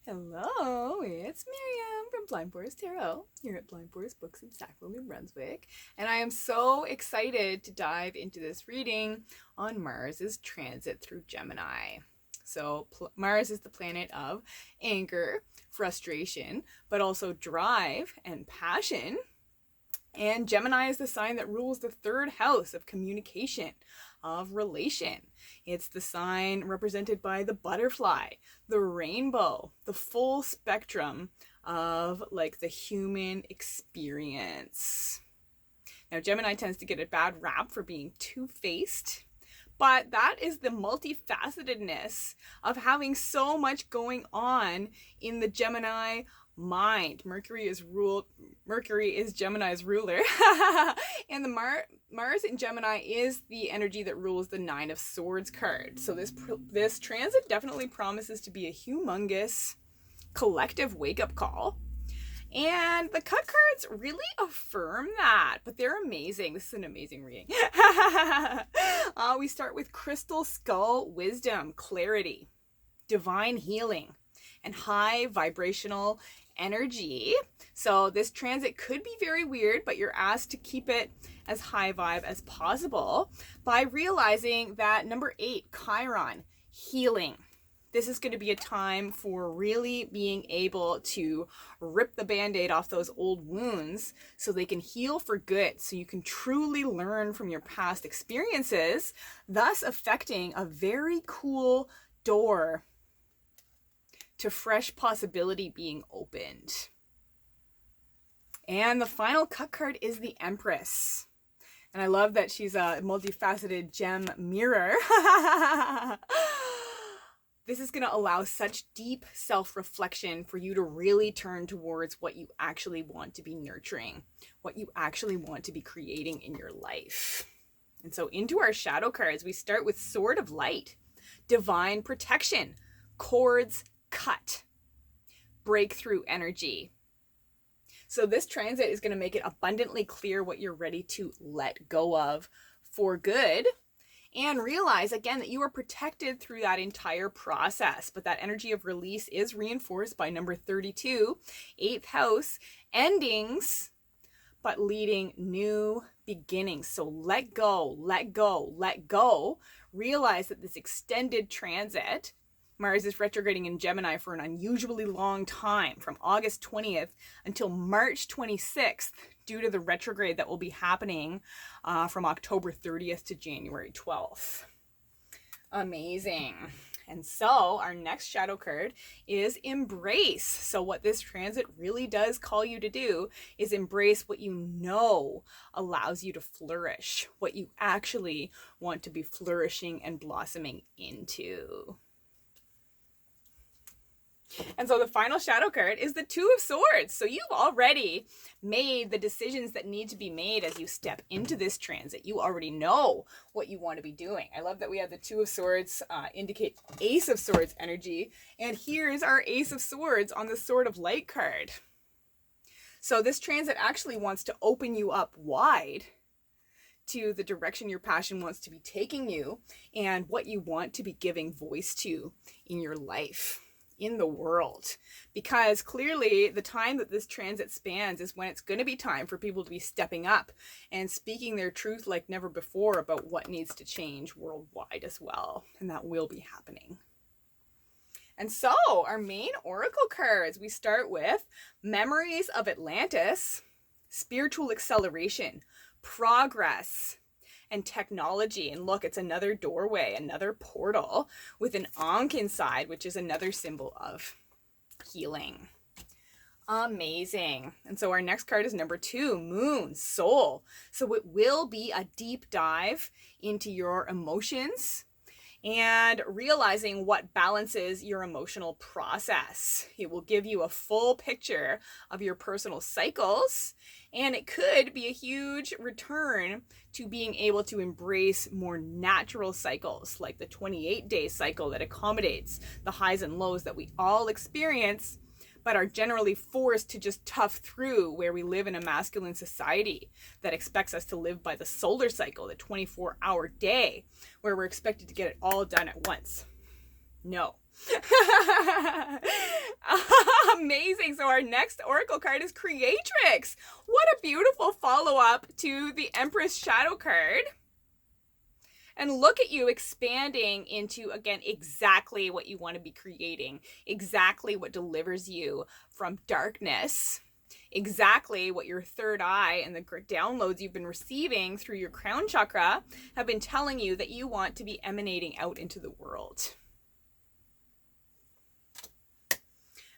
Hello, it's Miriam from Blind Forest Tarot here at Blind Forest Books in Sackville, New Brunswick, and I am so excited to dive into this reading on Mars's transit through Gemini. So Mars is the planet of anger, frustration, but also drive and passion. And Gemini is the sign that rules the third house of communication, of relation. It's the sign represented by the butterfly, the rainbow, the full spectrum of like the human experience. Now, Gemini tends to get a bad rap for being two-faced, but that is the multifacetedness of having so much going on in the Gemini mind. Mercury is Gemini's ruler. And the Mars in Gemini is the energy that rules the Nine of Swords card. So this transit definitely promises to be a humongous collective wake-up call. And the cut cards really affirm that, but they're amazing. This is an amazing reading. We start with Crystal Skull Wisdom, Clarity, Divine Healing, and high vibrational energy. So this transit could be very weird, but you're asked to keep it as high vibe as possible by realizing that number 8, Chiron, healing. This is going to be a time for really being able to rip the band-aid off those old wounds so they can heal for good, so you can truly learn from your past experiences, thus affecting a very cool door to fresh possibility being opened. And the final cut card is the Empress. And I love that she's a multifaceted gem mirror. This is going to allow such deep self-reflection for you to really turn towards what you actually want to be nurturing, what you actually want to be creating in your life. And so into our shadow cards, we start with Sword of Light, Divine Protection, Cords Cut, Breakthrough Energy. So this transit is going to make it abundantly clear what you're ready to let go of for good, and realize again that you are protected through that entire process. But that energy of release is reinforced by number 32, 8th house, endings, but leading new beginnings. So let go, let go, let go. Realize that this extended transit, Mars is retrograding in Gemini for an unusually long time, from August 20th until March 26th, due to the retrograde that will be happening from October 30th to January 12th. Amazing. And so our next shadow card is Embrace. So what this transit really does call you to do is embrace what you know allows you to flourish, what you actually want to be flourishing and blossoming into. And so the final shadow card is the Two of Swords. So you've already made the decisions that need to be made as you step into this transit. You already know what you want to be doing. I love that we have the Two of Swords indicate Ace of Swords energy. And here's our Ace of Swords on the Sword of Light card. So this transit actually wants to open you up wide to the direction your passion wants to be taking you and what you want to be giving voice to in your life, in the world. Because clearly the time that this transit spans is when it's going to be time for people to be stepping up and speaking their truth like never before about what needs to change worldwide as well. And that will be happening. And so our main oracle cards, we start with Memories of Atlantis, Spiritual Acceleration, Progress, and Technology. And look, it's another doorway, another portal with an Ankh inside, which is another symbol of healing. Amazing. And so our next card is number 2, Moon, Soul. So it will be a deep dive into your emotions and realizing what balances your emotional process. It will give you a full picture of your personal cycles, and it could be a huge return to being able to embrace more natural cycles, like the 28-day cycle that accommodates the highs and lows that we all experience, but are generally forced to just tough through, where we live in a masculine society that expects us to live by the solar cycle, the 24-hour day, where we're expected to get it all done at once. No. our next oracle card is Creatrix. What a beautiful follow-up to the Empress Shadow card. And look at you expanding into, again, exactly what you want to be creating, exactly what delivers you from darkness, exactly what your third eye and the downloads you've been receiving through your crown chakra have been telling you that you want to be emanating out into the world.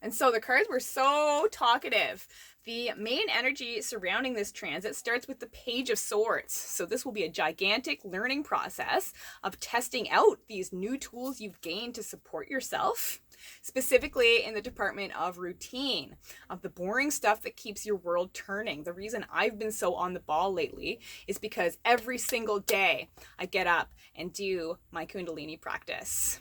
And so the cards were so talkative. The main energy surrounding this transit starts with the Page of Swords. So this will be a gigantic learning process of testing out these new tools you've gained to support yourself, specifically in the department of routine, of the boring stuff that keeps your world turning. The reason I've been so on the ball lately is because every single day I get up and do my Kundalini practice.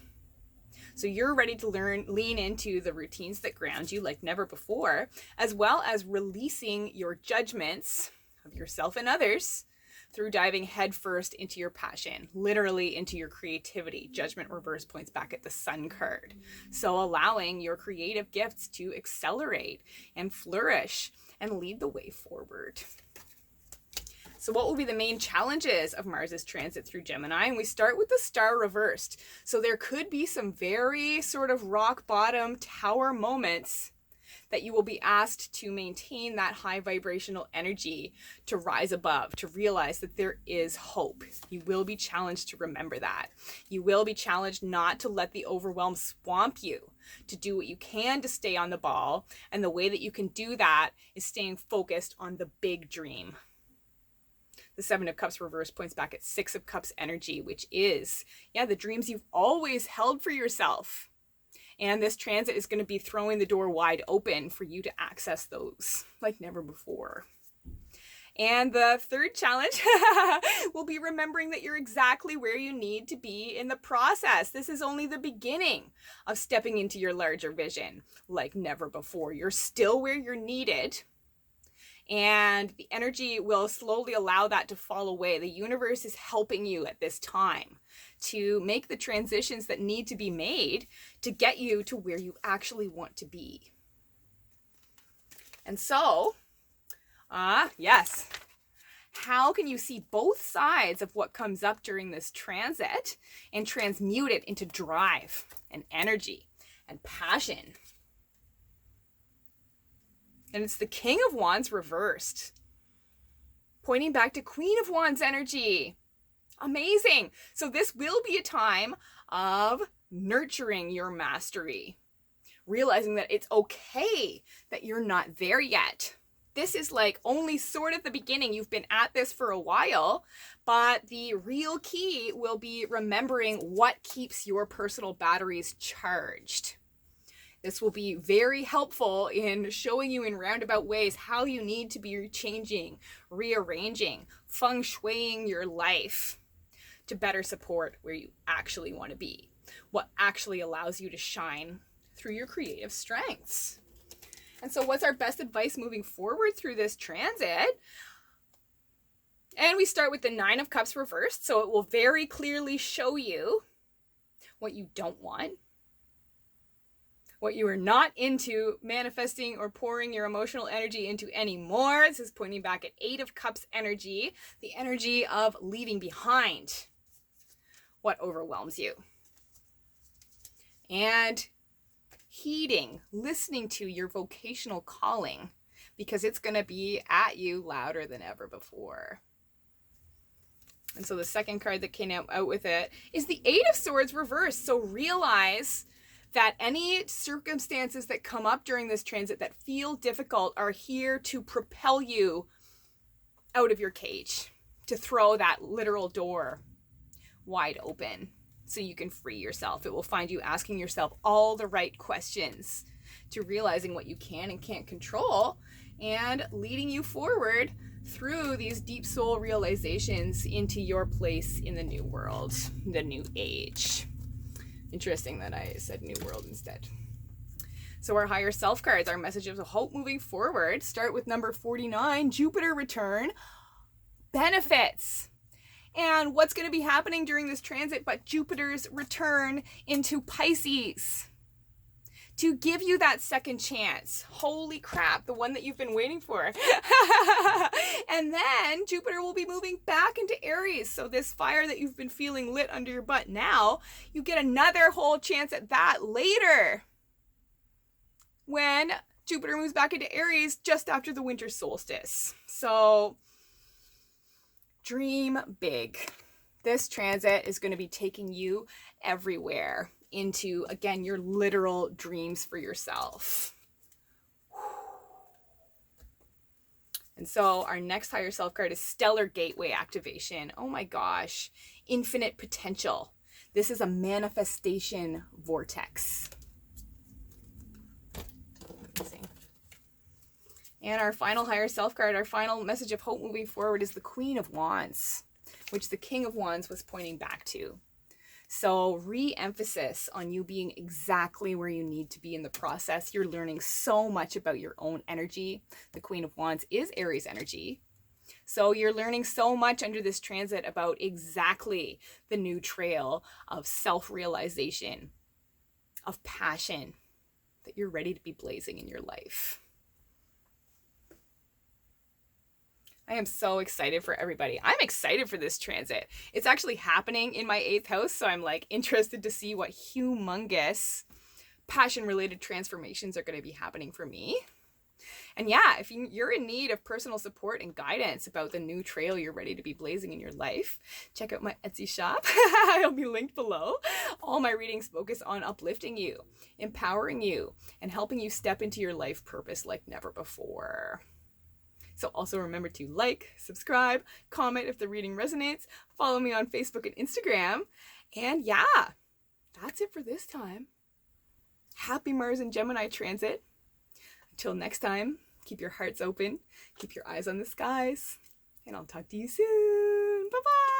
So you're ready to lean into the routines that ground you like never before, as well as releasing your judgments of yourself and others through diving headfirst into your passion, literally into your creativity. Judgment reverse points back at the Sun card. So allowing your creative gifts to accelerate and flourish and lead the way forward. So what will be the main challenges of Mars's transit through Gemini? And we start with the Star reversed. So there could be some very sort of rock bottom tower moments that you will be asked to maintain that high vibrational energy, to rise above, to realize that there is hope. You will be challenged to remember that. You will be challenged not to let the overwhelm swamp you, to do what you can to stay on the ball. And the way that you can do that is staying focused on the big dream. The Seven of Cups reverse points back at Six of Cups energy, which is, the dreams you've always held for yourself. And this transit is going to be throwing the door wide open for you to access those like never before. And the third challenge will be remembering that you're exactly where you need to be in the process. This is only the beginning of stepping into your larger vision like never before. You're still where you're needed. And the energy will slowly allow that to fall away. The universe is helping you at this time to make the transitions that need to be made to get you to where you actually want to be. And so, yes, how can you see both sides of what comes up during this transit and transmute it into drive and energy and passion? And it's the King of Wands reversed, pointing back to Queen of Wands energy. Amazing. So this will be a time of nurturing your mastery, realizing that it's okay that you're not there yet. This is like only sort of the beginning. You've been at this for a while, but the real key will be remembering what keeps your personal batteries charged. This will be very helpful in showing you in roundabout ways how you need to be changing, rearranging, feng shuiing your life to better support where you actually want to be, what actually allows you to shine through your creative strengths. And so what's our best advice moving forward through this transit? And we start with the Nine of Cups reversed, so it will very clearly show you what you don't want, what you are not into manifesting or pouring your emotional energy into anymore. This is pointing back at Eight of Cups energy, the energy of leaving behind what overwhelms you. And heeding, listening to your vocational calling, because it's going to be at you louder than ever before. And so the second card that came out with it is the Eight of Swords reversed. So realize that any circumstances that come up during this transit that feel difficult are here to propel you out of your cage, to throw that literal door wide open so you can free yourself. It will find you asking yourself all the right questions, to realizing what you can and can't control, and leading you forward through these deep soul realizations into your place in the new world, the new age. Interesting that I said new world instead. So our higher self cards, our messages of hope moving forward, start with number 49, Jupiter return, benefits. And what's going to be happening during this transit but Jupiter's return into Pisces, to give you that second chance. Holy crap, the one that you've been waiting for. And then Jupiter will be moving back into Aries. So this fire that you've been feeling lit under your butt now, you get another whole chance at that later, when Jupiter moves back into Aries just after the winter solstice. So dream big. This transit is going to be taking you everywhere into, again, your literal dreams for yourself. And so our next higher self card is Stellar Gateway Activation. Oh my gosh. Infinite potential. This is a manifestation vortex. And our final higher self card, our final message of hope moving forward, is the Queen of Wands, which the King of Wands was pointing back to. So re-emphasis on you being exactly where you need to be in the process. You're learning so much about your own energy. The Queen of Wands is Aries energy. So you're learning so much under this transit about exactly the new trail of self-realization, of passion that you're ready to be blazing in your life. I am so excited for everybody. I'm excited for this transit. It's actually happening in my 8th house, so I'm like interested to see what humongous passion-related transformations are going to be happening for me. And yeah, if you're in need of personal support and guidance about the new trail you're ready to be blazing in your life, check out my Etsy shop. It'll be linked below. All my readings focus on uplifting you, empowering you, and helping you step into your life purpose like never before. So also remember to like, subscribe, comment if the reading resonates, follow me on Facebook and Instagram. And yeah, that's it for this time. Happy Mars and Gemini transit. Until next time, keep your hearts open, keep your eyes on the skies, and I'll talk to you soon. Bye-bye.